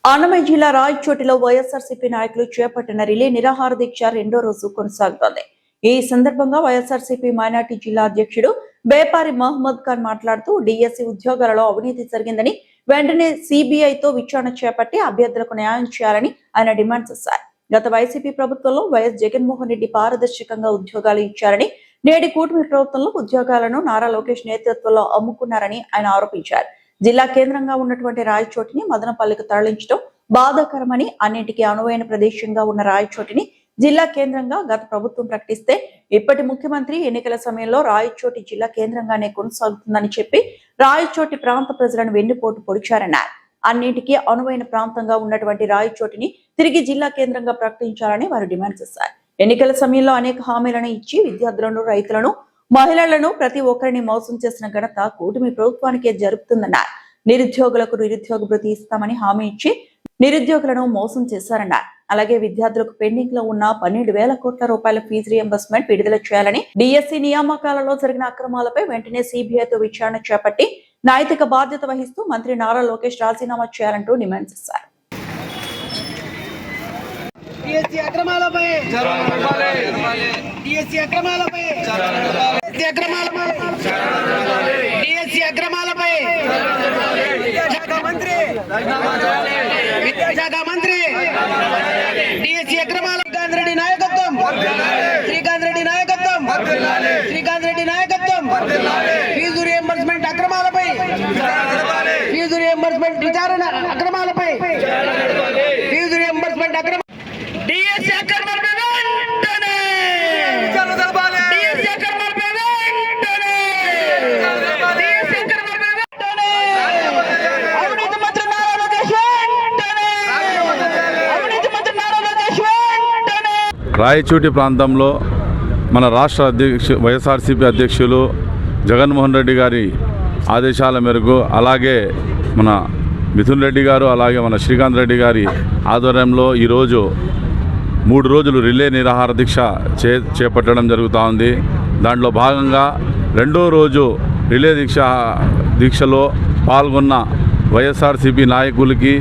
అన్నమయ్య జిల్లా రాయచోటిలో వైఎస్ఆర్సీపీ నాయకులు చేపట్టిన రిలే నిరాహార దీక్ష రెండో రోజు కొనసాగుతోంది. ఈ సందర్భంగా వైఎస్ఆర్సీపీ మైనార్టీ జిల్లా అధ్యక్షుడు బేపారి మహమ్మద్ ఖాన్ మాట్లాడుతూ డిఎస్సి ఉద్యోగాలలో అవినీతి జరిగిందని వెంటనే సిబిఐతో విచారణ చేపట్టి అభ్యర్థులకు న్యాయం చేయాలని ఆయన డిమాండ్ చేశారు. గత వైసీపీ ప్రభుత్వంలో వైఎస్ జగన్మోహన్ రెడ్డి పారదర్శకంగా ఉద్యోగాలు ఇచ్చారని, నేటి కూటమి ప్రభుత్వంలో ఉద్యోగాలను నారా లోకేష్ నేతృత్వంలో అమ్ముకున్నారని ఆయన ఆరోపించారు. జిల్లా కేంద్రంగా ఉన్నటువంటి రాయచోటిని మదనపల్లికి తరలించడం బాధాకరమని, అన్నింటికీ అనువైన ప్రదేశంగా ఉన్న రాయచోటిని జిల్లా కేంద్రంగా గత ప్రభుత్వం ప్రకటిస్తే ఇప్పటి ముఖ్యమంత్రి ఎన్నికల సమయంలో రాయచోటి జిల్లా కేంద్రంగానే కొనసాగుతుందని చెప్పి రాయచోటి ప్రాంత ప్రజలను వెన్నుపోటు పొడిచారన్నారు. అన్నింటికీ అనువైన ప్రాంతంగా ఉన్నటువంటి రాయచోటిని తిరిగి జిల్లా కేంద్రంగా ప్రకటించాలని వారు డిమాండ్ చేశారు. ఎన్నికల సమయంలో అనేక హామీలను ఇచ్చి విద్యార్థులను, రైతులను, మహిళలను ప్రతి ఒక్కరిని మోసం చేసిన ఘనత కూటమి ప్రభుత్వానికే జరుగుతుందన్నారు. నిరుద్యోగులకు నిరుద్యోగ భృతి ఇస్తామని హామీ ఇచ్చి నిరుద్యోగులను మోసం చేశారన్నారు. అలాగే విద్యార్థులకు పెండింగ్ లో ఉన్న 12,000 కోట్ల రూపాయల ఫీజు రియంబర్స్మెంట్ విడుదల చేయాలని, డిఎస్సి నియామకాలలో జరిగిన అక్రమాలపై వెంటనే సిబిఐతో విచారణ చేపట్టి నైతిక బాధ్యత వహిస్తూ మంత్రి నారా లోకేష్ రాజీనామా చేయాలంటూ డిమాండ్ చేశారు. డిఎస్సి అక్రమాలపై డిఎస్సి అక్రమాలపై డిఎస్సి అక్రమాలపై విద్యాశాఖ మంత్రి డిఎస్సి అక్రమాల శ్రీకాంత్ రెడ్డి నాయకత్వం ఫీజు రియంబర్స్మెంట్ అక్రమాలపై ఫీజు రియంబర్స్మెంట్ విచారణ అక్రమాలపై ఫీజు రియంబర్స్మెంట్ అక్రమ డిఎస్సి అక్రమాలపై వెంటనే డిఎస్సి అక్రమాలపై వెంటనే డిఎస్సి అక్రమాలపై వెంటనే అవినీతి మంత్రి నారా లోకేష్ వెంటనే అవినీతి మంత్రి నారా లోకేష్ వెంటనే. రాయచోటి ప్రాంతంలో మన రాష్ట్ర వైఎస్ఆర్సీపీ అధ్యక్షులు జగన్మోహన్ రెడ్డి గారి ఆదేశాల మేరకు, అలాగే మన మిథున్ రెడ్డి గారు, అలాగే మన శ్రీకాంత్ రెడ్డి గారి ఆధ్వర్యంలో ఈరోజు 3 రోజులు రిలే నిరాహార దీక్ష చేపట్టడం జరుగుతూ ఉంది. దాంట్లో భాగంగా రెండో రోజు రిలే దీక్షలో పాల్గొన్న వైఎస్ఆర్సీపీ నాయకులకి,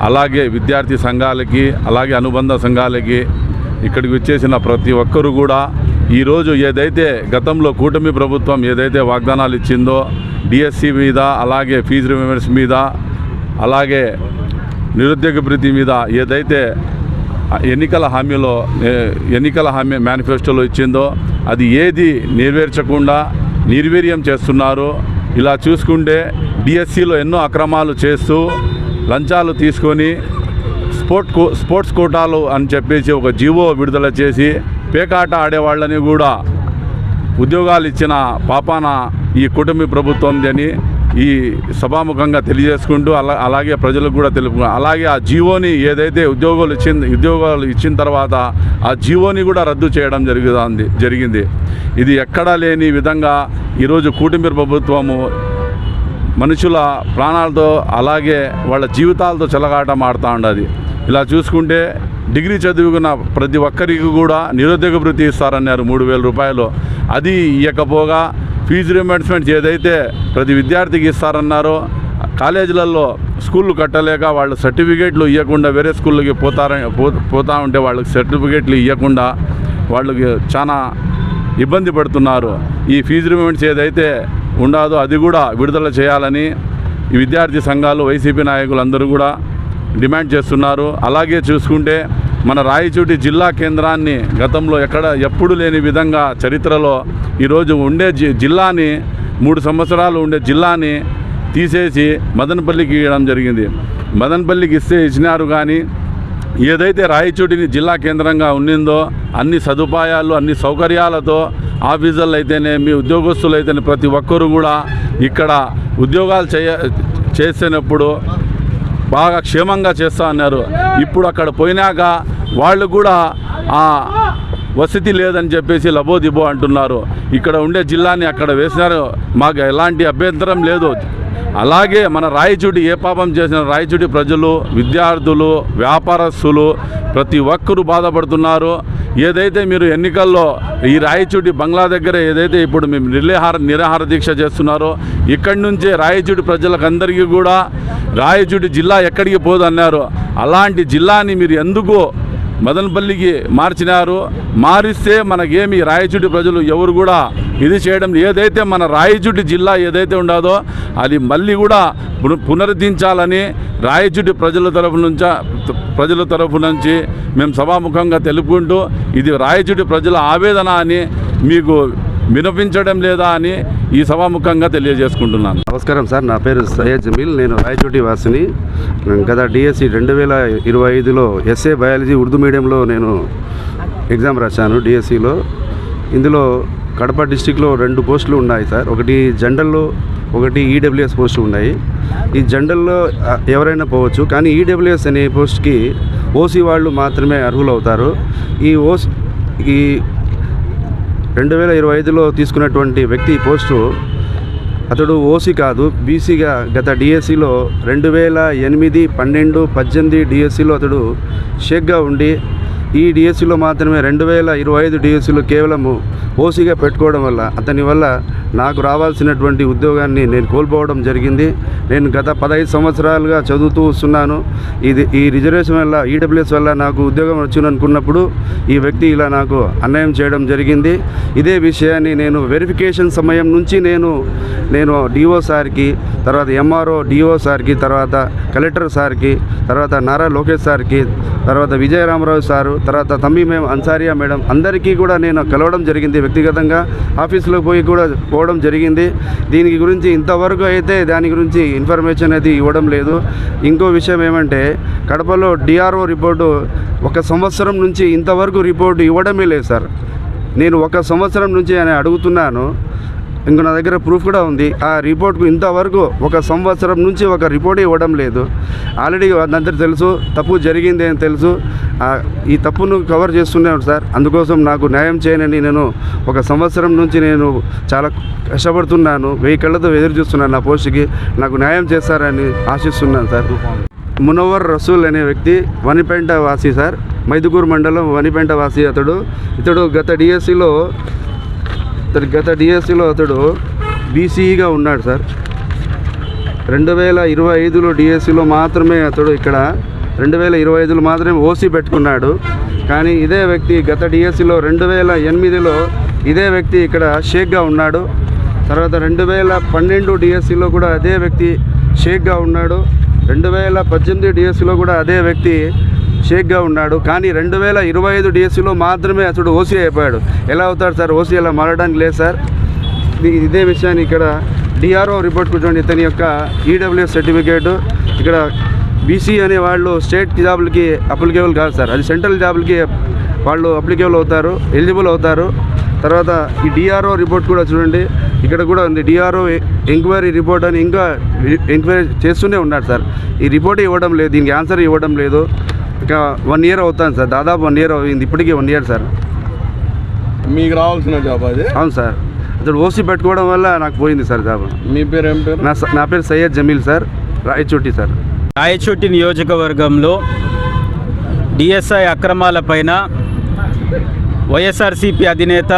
అలాగే విద్యార్థి సంఘాలకి, అలాగే అనుబంధ సంఘాలకి, ఇక్కడికి వచ్చేసిన ప్రతి ఒక్కరూ కూడా ఈరోజు ఏదైతే గతంలో కూటమి ప్రభుత్వం ఏదైతే వాగ్దానాలు ఇచ్చిందో డిఎస్సి మీద, అలాగే ఫీజు రియంబర్స్ మీద, అలాగే నిరుద్యోగ భృతి మీద ఏదైతే ఎన్నికల హామీ మేనిఫెస్టోలో ఇచ్చిందో అది ఏది నెరవేర్చకుండా నిర్వీర్యం చేస్తున్నారు. ఇలా చూసుకుంటే డిఎస్సిలో ఎన్నో అక్రమాలు చేస్తూ లంచాలు తీసుకొని స్పోర్ట్స్ కోటాలు అని చెప్పేసి ఒక జీవో విడుదల చేసి పేకాట ఆడేవాళ్ళని కూడా ఉద్యోగాలు ఇచ్చిన పాపాన ఈ కూటమి ప్రభుత్వం అని ఈ సభాముఖంగా తెలియజేసుకుంటూ అలాగే ప్రజలకు కూడా తెలుపుకున్నాం. అలాగే ఆ జీవోని ఏదైతే ఉద్యోగాలు ఇచ్చిన తర్వాత ఆ జీవోని కూడా రద్దు చేయడం జరిగింది. ఇది ఎక్కడా లేని విధంగా ఈరోజు కూటమి ప్రభుత్వము మనుషుల ప్రాణాలతో, అలాగే వాళ్ళ జీవితాలతో చెలగాటం ఆడుతూ ఉండదు. ఇలా చూసుకుంటే డిగ్రీ చదువుకున్న ప్రతి ఒక్కరికి కూడా నిరుద్యోగ భృతి ఇస్తారన్నారు 3,000 రూపాయలు. అది ఇవ్వకపోగా ఫీజు రియంబర్స్మెంట్ ఏదైతే ప్రతి విద్యార్థికి ఇస్తారన్నారో, కాలేజీలలో స్కూళ్ళు కట్టలేక వాళ్ళు సర్టిఫికేట్లు ఇవ్వకుండా వేరే స్కూళ్ళకి పోతా ఉంటే వాళ్ళకి సర్టిఫికేట్లు ఇవ్వకుండా వాళ్ళకి చాలా ఇబ్బంది పడుతున్నారు. ఈ ఫీజు రియంబర్స్మెంట్స్ ఏదైతే ఉండదో అది కూడా విడుదల చేయాలని ఈ విద్యార్థి సంఘాలు, వైసీపీ నాయకులు అందరూ కూడా డిమాండ్ చేస్తున్నారు. అలాగే చూసుకుంటే మన రాయచోటి జిల్లా కేంద్రాన్ని గతంలో ఎప్పుడు లేని విధంగా చరిత్రలో ఈరోజు ఉండే జిల్లాని 3 సంవత్సరాలు ఉండే జిల్లాని తీసేసి మదనపల్లికి ఇవ్వడం జరిగింది. మదనపల్లికి ఇచ్చినారు, కానీ ఏదైతే రాయచోటిని జిల్లా కేంద్రంగా ఉన్నిందో అన్ని సదుపాయాలు, అన్ని సౌకర్యాలతో ఆఫీసర్లు అయితేనేమి, ఉద్యోగస్తులు అయితేనే ప్రతి ఒక్కరూ కూడా ఇక్కడ ఉద్యోగాలు చేసినప్పుడు బాగా క్షేమంగా చేస్తా అన్నారు. ఇప్పుడు అక్కడ పోయినాక వాళ్ళు కూడా వసతి లేదని చెప్పేసి లబోదిబో అంటున్నారు. ఇక్కడ ఉండే జిల్లాని అక్కడ వేసినారు, మాకు ఎలాంటి అభ్యంతరం లేదు. అలాగే మన రాయచోటి ఏ పాపం చేసిన రాయచోటి ప్రజలు, విద్యార్థులు, వ్యాపారస్తులు ప్రతి ఒక్కరూ బాధపడుతున్నారు. ఏదైతే మీరు ఎన్నికల్లో ఈ రాయచోటి బంగ్లా దగ్గర ఏదైతే ఇప్పుడు మేము నిరాహార దీక్ష చేస్తున్నారో, ఇక్కడి నుంచే రాయచోటి ప్రజలకు అందరికీ కూడా రాయచోటి జిల్లా ఎక్కడికి పోదన్నారు. అలాంటి జిల్లాని మీరు ఎందుకు మదనపల్లికి మార్చినారు? మారిస్తే మనకేమి రాయచోటి ప్రజలు ఎవరు కూడా ఇది చేయడం, ఏదైతే మన రాయచోటి జిల్లా ఏదైతే ఉండదో అది మళ్ళీ కూడా పునరుద్ధరించాలని రాయచోటి ప్రజల తరఫు నుంచి మేము సభాముఖంగా తెలుపుకుంటూ, ఇది రాయచోటి ప్రజల ఆవేదన అని మీకు వినిపించడం లేదా అని ఈ సభాముఖంగా తెలియజేసుకుంటున్నాను. నమస్కారం సార్, నా పేరు సయ్యద్ జమీల్, నేను రాయచోటి వాసిని. గత డిఎస్సి 2025లో ఎస్ఏ బయాలజీ ఉర్దూ మీడియంలో నేను ఎగ్జామ్ రాశాను డిఎస్సిలో. ఇందులో కడప డిస్టిక్లో 2 పోస్టులు ఉన్నాయి సార్. ఒకటి జనరల్లో, ఒకటి ఈడబ్ల్యూఎస్ పోస్టు ఉన్నాయి. ఈ జనరల్లో ఎవరైనా పోవచ్చు, కానీ ఈడబ్ల్యూఎస్ అనే పోస్ట్కి ఓసీ వాళ్ళు మాత్రమే అర్హులు అవుతారు. ఈ 2025లో తీసుకున్నటువంటి వ్యక్తి పోస్టు అతడు ఓసీ కాదు, బీసీగా గత డిఎస్సిలో 2008, 12, 18 డిఎస్సిలో అతడు షేక్గా ఉండి ఈ డిఎస్సిలో మాత్రమే 2025 డిఎస్సిలో కేవలము ఓసీగా పెట్టుకోవడం వల్ల అతని వల్ల నాకు రావాల్సినటువంటి ఉద్యోగాన్ని నేను కోల్పోవడం జరిగింది. నేను గత 15 సంవత్సరాలుగా చదువుతూ వస్తున్నాను. ఈ రిజర్వేషన్ వల్ల, ఈడబ్ల్యూఎస్ వల్ల నాకు ఉద్యోగం వచ్చిందనుకున్నప్పుడు ఈ వ్యక్తి ఇలా నాకు అన్యాయం చేయడం జరిగింది. ఇదే విషయాన్ని నేను వెరిఫికేషన్ సమయం నుంచి నేను డిఓ సార్కి, తర్వాత ఎంఆర్ఓ డిఓ సార్కి, తర్వాత కలెక్టర్ సార్కి, తర్వాత నారా లోకేష్ సార్కి, తర్వాత విజయరామరావు సారు, తర్వాత తమ్మీం అన్సారియా మేడం అందరికీ కూడా నేను కలవడం జరిగింది. వ్యక్తిగతంగా ఆఫీసులో పోవడం జరిగింది. దీనికి గురించి ఇంతవరకు అయితే దాని గురించి ఇన్ఫర్మేషన్ అయితే ఇవ్వడం లేదు. ఇంకో విషయం ఏమంటే, కడపలో డిఆర్ఓ రిపోర్టు 1 సంవత్సరం నుంచి ఇంతవరకు రిపోర్టు ఇవ్వడమే లేదు సార్. నేను 1 సంవత్సరం నుంచి అని అడుగుతున్నాను. ఇంకో నా దగ్గర ప్రూఫ్ కూడా ఉంది. ఆ రిపోర్ట్కు ఇంతవరకు 1 సంవత్సరం నుంచి ఒక రిపోర్ట్ ఇవ్వడం లేదు. ఆల్రెడీ అందరికీ తెలుసు, తప్పు జరిగింది అని తెలుసు. ఈ తప్పును కవర్ చేస్తున్నాను సార్. అందుకోసం నాకు న్యాయం చేయనని నేను 1 సంవత్సరం నుంచి నేను చాలా కష్టపడుతున్నాను. 1000 కళ్ళతో ఎదురు చూస్తున్నాను నా పోస్ట్కి. నాకు న్యాయం చేస్తారని ఆశిస్తున్నాను సార్. మునవ్వర్ రసూల్ అనే వ్యక్తి వనిపేంట వాసి సార్, మైదుగూరు మండలం వనిపేంట వాసి. ఇతడు గత డిఎస్సిలో అతడు బీసీఈగా ఉన్నాడు సార్. 2025లో డిఎస్సిలో మాత్రమే అతడు ఇక్కడ 2025లో మాత్రమే ఓసీ పెట్టుకున్నాడు. కానీ ఇదే వ్యక్తి గత డిఎస్సిలో 2008లో ఇదే వ్యక్తి ఇక్కడ షేక్గా ఉన్నాడు. తర్వాత 2012 డిఎస్సిలో కూడా అదే వ్యక్తి షేక్గా ఉన్నాడు. 2018 డిఎస్సిలో కూడా అదే వ్యక్తి షేక్గా ఉన్నాడు. కానీ 2025 డిఎస్సిలో మాత్రమే అతడు ఓసీ అయిపోయాడు. ఎలా అవుతాడు సార్? ఓసీ అలా మారడానికి లేదు సార్. ఇదే విషయాన్ని ఇక్కడ డిఆర్ఓ రిపోర్ట్ చూడండి. ఇతని యొక్క ఈడబ్ల్యూఎస్ సర్టిఫికేటు. ఇక్కడ బీసీ అనే వాళ్ళు స్టేట్ జాబులకి అప్లికేబుల్ కాదు సార్, అది సెంట్రల్ జాబులకి వాళ్ళు అప్లికేబుల్ అవుతారు, ఎలిజిబుల్ అవుతారు. తర్వాత ఈ డిఆర్ఓ రిపోర్ట్ కూడా చూడండి, ఇక్కడ కూడా ఉంది డిఆర్ఓ ఎంక్వైరీ రిపోర్ట్ అని. ఇంకా ఎంక్వైరీ చేస్తూనే ఉన్నాడు సార్. ఈ రిపోర్ట్ ఇవ్వడం లేదు, దీనికి ఆన్సర్ ఇవ్వడం లేదు. ఇక 1 ఇయర్ అవుతాను సార్, దాదాపు 1 ఇయర్ అయింది. ఇప్పటికీ 1 ఇయర్ సార్. మీకు రావాల్సిన జాబ్ అది? అవును సార్. అతడు ఓసీ పెట్టుకోవడం వల్ల నాకు పోయింది సార్ జాబ్. మీ పేరు ఏం పేరు? నా పేరు సయ్యద్ జమీల్ సార్, రాయచోటి సార్. రాయచోటి నియోజకవర్గంలో డిఎస్ఐ అక్రమాలపైన వైఎస్ఆర్సీపీ అధినేత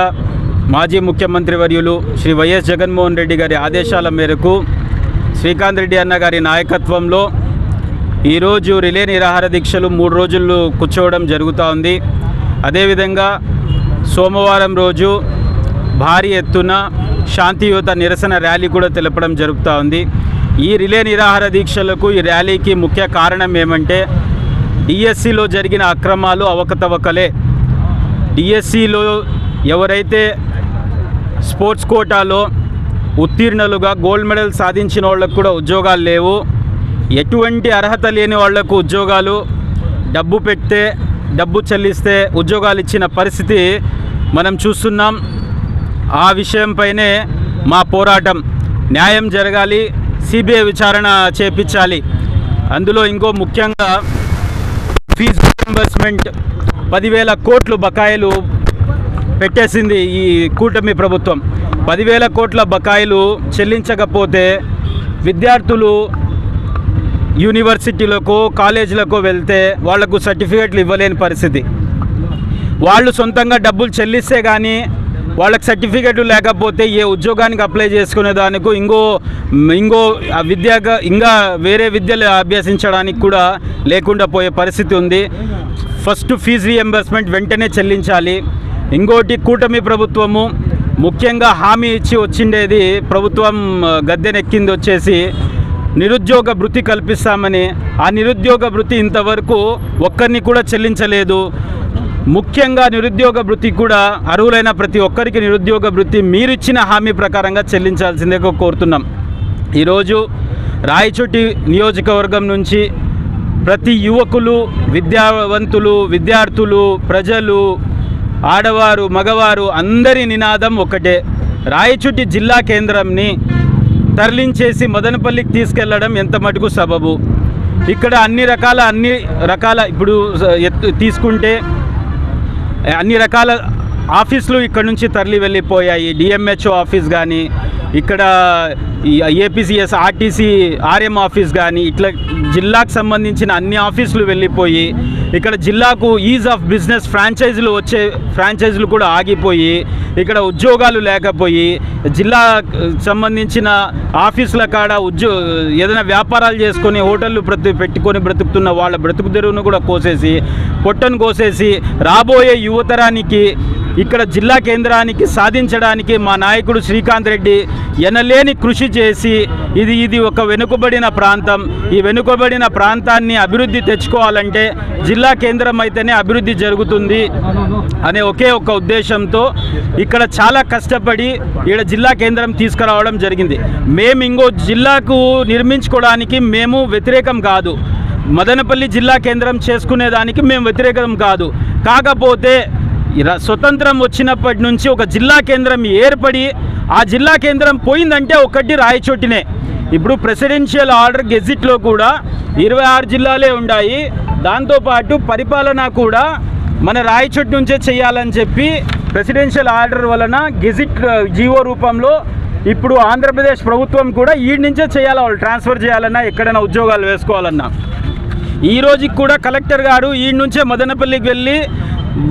మాజీ ముఖ్యమంత్రి వర్యులు శ్రీ వైఎస్ జగన్మోహన్ రెడ్డి గారి ఆదేశాల మేరకు శ్రీకాంత్ రెడ్డి అన్న గారి నాయకత్వంలో ఈరోజు రిలే నిరాహార దీక్షలు 3 రోజులు కూర్చోవడం జరుగుతూ ఉంది. అదేవిధంగా సోమవారం రోజు భారీ ఎత్తున శాంతియుత నిరసన ర్యాలీ కూడా తెలపడం జరుగుతూ ఉంది. ఈ రిలే నిరాహార దీక్షలకు, ఈ ర్యాలీకి ముఖ్య కారణం ఏమంటే డిఎస్సిలో జరిగిన అక్రమాలు, అవకతవకలే. డిఎస్సిలో ఎవరైతే స్పోర్ట్స్ కోటాలో ఉత్తీర్ణులుగా గోల్డ్ మెడల్ సాధించిన వాళ్ళకు కూడా ఉద్యోగాలు లేవు. ఎటువంటి అర్హత లేని వాళ్లకు ఉద్యోగాలు, డబ్బు పెడితే డబ్బు చెల్లిస్తే ఉద్యోగాలు ఇచ్చిన పరిస్థితి మనం చూస్తున్నాం. ఆ విషయంపైనే మా పోరాటం. న్యాయం జరగాలి, సిబిఐ విచారణ చేపించాలి. అందులో ఇంకో ముఖ్యంగా ఫీజు రీయింబర్స్మెంట్ 10,000 కోట్లు బకాయిలు పెట్టేసింది ఈ కూటమి ప్రభుత్వం. 10,000 కోట్ల బకాయిలు చెల్లించకపోతే విద్యార్థులు యూనివర్సిటీలకు, కాలేజీలకు వెళ్తే వాళ్లకు సర్టిఫికేట్లు ఇవ్వలేని పరిస్థితి. వాళ్ళు సొంతంగా డబ్బులు చెల్లిస్తే కానీ వాళ్ళకి సర్టిఫికెట్లు లేకపోతే ఏ ఉద్యోగానికి అప్లై చేసుకునే దానికి ఇంకో ఇంకా వేరే విద్యలు అభ్యసించడానికి కూడా లేకుండా పోయే పరిస్థితి ఉంది. ఫస్ట్ ఫీజు రీఎంబర్స్మెంట్ వెంటనే చెల్లించాలి. ఇంకోటి కూటమి ప్రభుత్వము ముఖ్యంగా హామీ ఇచ్చి వచ్చిండేది, ప్రభుత్వం గద్దెనెక్కింది వచ్చేసి నిరుద్యోగ భృతి కల్పిస్తామని. ఆ నిరుద్యోగ భృతి ఇంతవరకు ఒక్కరిని కూడా చెల్లించలేదు. ముఖ్యంగా నిరుద్యోగ భృతి కూడా అర్హులైన ప్రతి ఒక్కరికి నిరుద్యోగ భృతి మీరిచ్చిన హామీ ప్రకారంగా చెల్లించాల్సిందిగా కోరుతున్నాం. ఈరోజు రాయచోటి నియోజకవర్గం నుంచి ప్రతి యువకులు, విద్యావంతులు, విద్యార్థులు, ప్రజలు, ఆడవారు, మగవారు అందరి నినాదం ఒకటే, రాయచోటి జిల్లా కేంద్రంని తరలించేసి మదనపల్లికి తీసుకెళ్లడం ఎంత మటుకు సబబు. ఇక్కడ అన్ని రకాల ఇప్పుడు తీసుకుంటే అన్ని రకాల ఆఫీసులు ఇక్కడ నుంచి తరలి వెళ్ళిపోయాయి. డిఎంహెచ్ఓ ఆఫీస్ కానీ, ఇక్కడ ఏపీసీఎస్ ఆర్టీసీ ఆర్ఎం ఆఫీస్ కానీ, ఇట్లా జిల్లాకు సంబంధించిన అన్ని ఆఫీసులు వెళ్ళిపోయి ఇక్కడ జిల్లాకు ఈజ్ ఆఫ్ బిజినెస్ ఫ్రాంచైజీలు కూడా ఆగిపోయి ఇక్కడ ఉద్యోగాలు లేకపోయి జిల్లా సంబంధించిన ఆఫీసుల కాడ ఏదైనా వ్యాపారాలు చేసుకొని హోటళ్ళు పెట్టుకొని బ్రతుకుతున్న వాళ్ళ బ్రతుకు తెరువును కూడా పొట్టను కోసేసి రాబోయే యువతరానికి ఇక్కడ జిల్లా కేంద్రానికి సాధించడానికి మా నాయకుడు శ్రీకాంత్ రెడ్డి ఎనలేని కృషి చేసి ఇది ఒక వెనుకబడిన ప్రాంతం, ఈ వెనుకబడిన ప్రాంతాన్ని అభివృద్ధి తెచ్చుకోవాలంటే జిల్లా కేంద్రం అయితేనే అభివృద్ధి జరుగుతుంది అనే ఒకే ఒక ఉద్దేశంతో ఇక్కడ చాలా కష్టపడి ఇక్కడ జిల్లా కేంద్రం తీసుకురావడం జరిగింది. మేము ఇంకో జిల్లాకు నిర్మించుకోవడానికి మేము వ్యతిరేకం కాదు, మదనపల్లి జిల్లా కేంద్రం చేసుకునేదానికి మేము వ్యతిరేకం కాదు. కాకపోతే స్వతంత్రం వచ్చినప్పటి నుంచి ఒక జిల్లా కేంద్రం ఏర్పడి ఆ జిల్లా కేంద్రం పోయిందంటే ఒకటి రాయచోటినే. ఇప్పుడు ప్రెసిడెన్షియల్ ఆర్డర్ గెజిట్లో కూడా 26 జిల్లాలే ఉన్నాయి. దాంతోపాటు పరిపాలన కూడా మన రాయచోటి నుంచే చేయాలని చెప్పి ప్రెసిడెన్షియల్ ఆర్డర్ వలన గెజిట్ జీవో రూపంలో ఇప్పుడు ఆంధ్రప్రదేశ్ ప్రభుత్వం కూడా ఈ నుంచే చేయాలి. వాళ్ళు ట్రాన్స్ఫర్ చేయాలన్నా ఎక్కడైనా ఉద్యోగాలు వేసుకోవాలన్నా ఈ రోజుకి కూడా కలెక్టర్ గారు ఈ నుంచే మదనపల్లికి వెళ్ళి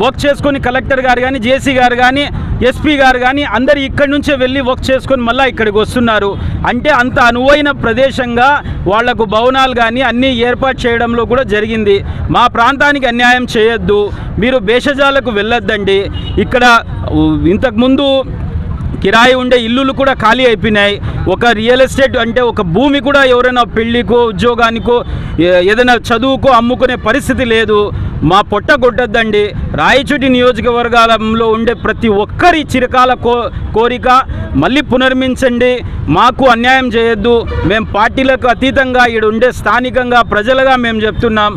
వర్క్ చేసుకొని కలెక్టర్ గారు కానీ, జేసీ గారు కానీ, ఎస్పీ గారు కానీ అందరు ఇక్కడి నుంచే వెళ్ళి వర్క్ చేసుకొని మళ్ళీ ఇక్కడికి వస్తున్నారు. అంటే అంత అనువైన ప్రదేశంగా వాళ్లకు భవనాలు కానీ అన్నీ ఏర్పాటు చేయడంలో కూడా జరిగింది. మా ప్రాంతానికి అన్యాయం చేయొద్దు, మీరు భేషజాలకు వెళ్ళొద్దండి. ఇక్కడ ఇంతకుముందు కిరాయి ఉండే ఇల్లులు కూడా ఖాళీ అయిపోయినాయి. ఒక రియల్ ఎస్టేట్ అంటే ఒక భూమి కూడా ఎవరైనా పెళ్లికో ఉద్యోగానికో ఏదైనా చదువుకో అమ్ముకునే పరిస్థితి లేదు. మా పొట్ట కొట్టద్దండి. రాయచోటి నియోజకవర్గాలలో ఉండే ప్రతి ఒక్కరి చిరకాల కోరిక మళ్ళీ పునర్మించండి, మాకు అన్యాయం చేయొద్దు. మేము పార్టీలకు అతీతంగా ఇక్కడ ఉండే స్థానికంగా ప్రజలుగా మేము చెప్తున్నాం.